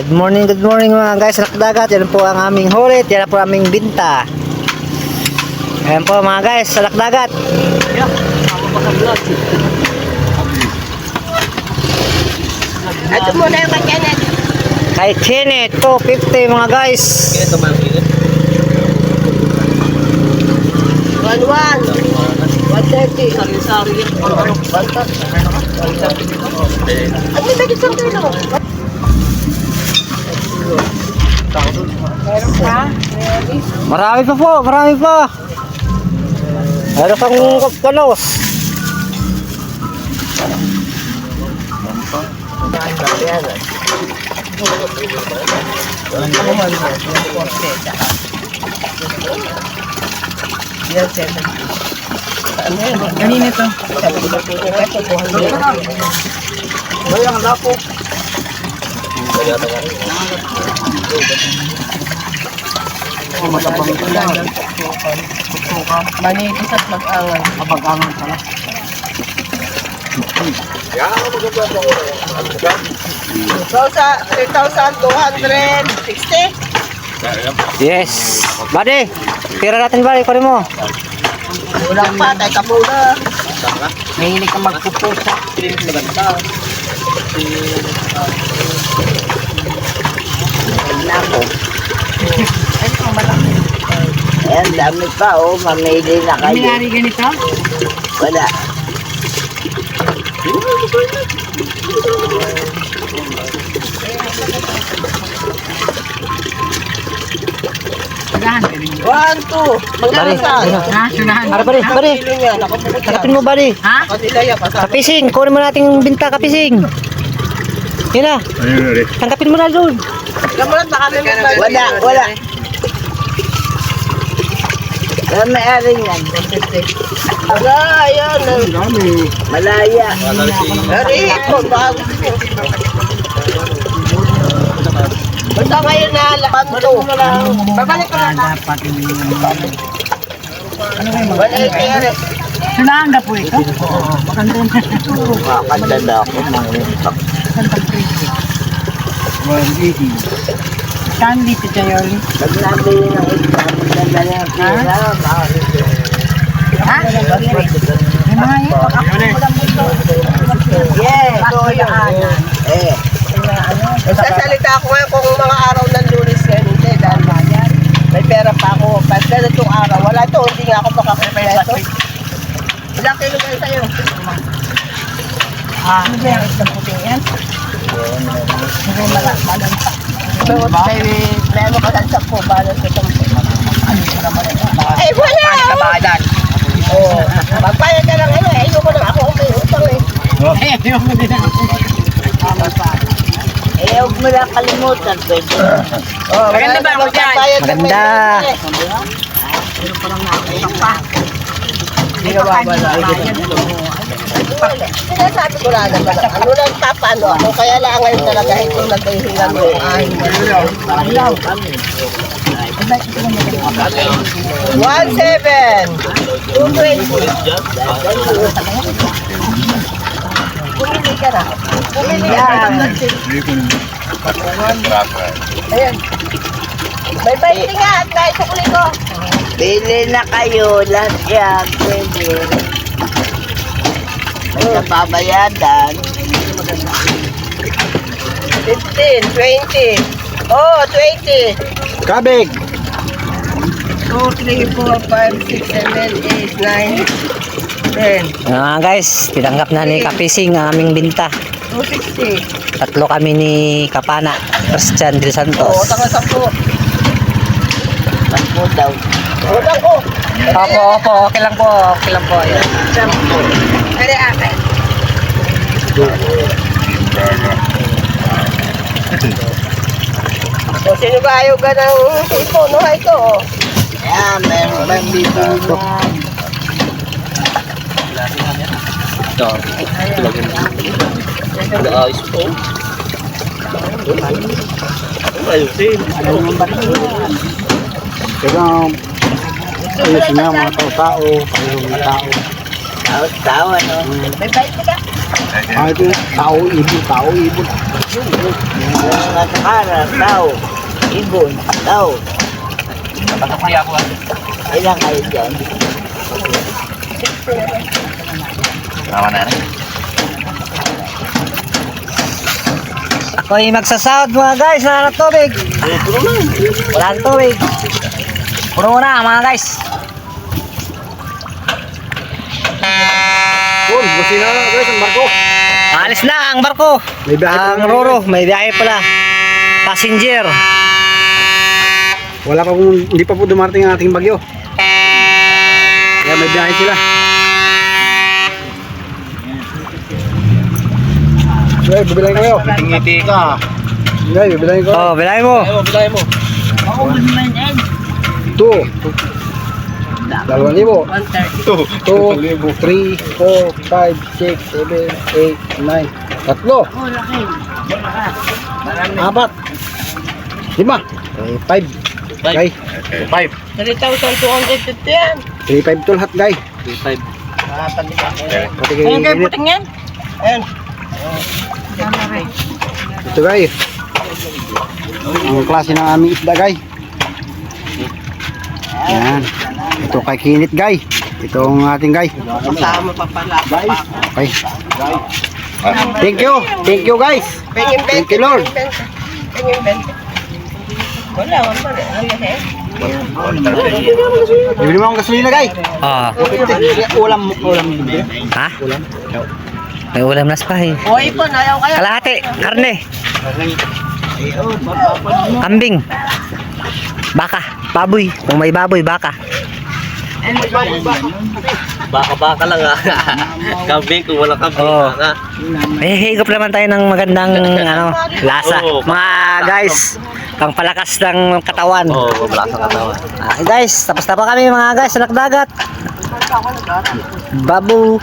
Good morning mga guys sa dagat. Yan po ang aming hulit. Yan po aming binta. Ayan po mga guys sa dagat. Ito muna yung kanya. Kay Kenneth po, 50 mga guys. 1-1. 130. Sari-sari. Ano ba dito sa kilo? Meron pa? Marami pa po, marami pa. Meron pang kalos. Kanina to. Bayang lapo. Manipis at mag-angan. Kapag-angan pala. So sa 3,260. Yes. Buddy, tira natin buddy, kunin mo. Ulang pa, tayo ka muna. Mahilig ka magpupusa. Ayan, dami pa oh. Mamili na kayo. Nangyari ganito? Wala. One, two. Magkano saan? Ara buddy, buddy. Kilo niya, nakapukot yan. Takapin mo buddy. Kanilaya pa sa Kapising, kunin mo natin yung binta kapising. Yan na. Tangkapin mo na doon. Kamulat na kami Wala, wala. Wala may-ari yan. Wala, ayan. Malaya. Dari, ito, bago. Basta kayo na, lakanto. Babalik ko na. Wala yung kaya. Sunanga po ito? Makakandala ako, manguntak. Saan dito tayo? Pag nabili ng isa, magdala ng pera, Ha? Yung mga yun? yes, so yun. Nagsasalita ako ngayon kung mga araw ng Lunes ngayon, hindi, dahil may pera pa ako. Pag ganitong araw, wala ito, hindi nga ako makakapera ito. Ilang kilo kayo sa'yo? Ano ba yung isang puting yan? Hindi malakmalan pa. Pero may makasan sa po, balas ko itong eh, wala! Kabadan. Oo. Magbayad ka lang ano eh. Ayoko na ako may utang eh. Yung mo din ako. Eh, huwag mo lang kalimutan. Pwede. Maganda ba ako dyan? Maganda. Pero parang nakakitang pa. Hindi ka babala. Sinasabi ko lang naman. Ano lang papano ako. Kaya lang ngayon talaga itong naghihingan mo. Ay, malaw kami. 1,700. 220. Pumili ka na. Pumili ka na. Ayan. May 20 nga at kahit sukli ko. Pili na kayo. Lahat yan. Pwede. May nababayadan. 15, 20. Oh, 20. Kabig. 2, 3, 4, 5, 6, 7, 8, 9, 10. Guys, tinanggap na ni Kapising ang aming binta. 260. Tatlo kami ni Kapana, Christian Del Oo, Santos. taka 10. 10 daw. Wala ko. Opo, okay lang po, okay lang po. Ayan. 10. Kaya akin. O, sino ba ayaw ka ng tipo? No, ito. Ayan, meron ba dito na? Ayos po. Ayusin. Kaya, ayusin nga mga tao-tao, kayong mga tao. Tao, ano? May bait ka? Ito, tao-ibon. Nakakara, tao. Ibon, tao. Nakakaya ako ah. Ilang kayo dyan? Tama na rin. Ako'y magsasahod mga guys, wala ng tubig. Wala ng tubig. Puro na mga guys. Busin na lang guys, ang barko. Alis na ang barko. May biyahe pa Ang naman, Roro, may biyahe pala. Passenger. Wala pa kung hindi pa po dumarating ang ating bagyo. Kaya may biyahe sila. Guys, bibilahin kayo. Ngiti ka. Guys, bibilahin ko. Oh, bilay mo. Bilahin mo. Ako man yan. 2. 2,000. 130. 2, 3, 4, 5, 6, 7, 8, 9. Tatlo. Oh, laki. Marami. 4. 5. 5. Guy. 5. 3,250 yan. 3,500 to lahat, guy. 3,500. Pati kayo Ayun kayo init. puting yan. Ayun. Ito, guy. Ang klase ng aming isda, guy. Yan. Ito kay Kinit, guy. Ito ang ating guy. Kasama pa pala. Okay. Thank you. Thank you, guys. Pengin Thank you, Lord. Pengin 20. Wala, wala. Bibili mo akong gasolina, guy. Ah, Ulam. ha? May ulam na spahe. O, ipon. Ayaw kayo. Kalahati, karne. Kambing. Baka, baboy. Kung may baboy, baka. Baka lang ah. Kambing kung wala kambing. Oo. May higop naman tayo ng magandang lasa. Oo. Mga guys, pang palakas ng katawan. Malasa ka tawa. Okay guys, tapos na pa kami mga guys sa lakdagat. Babu.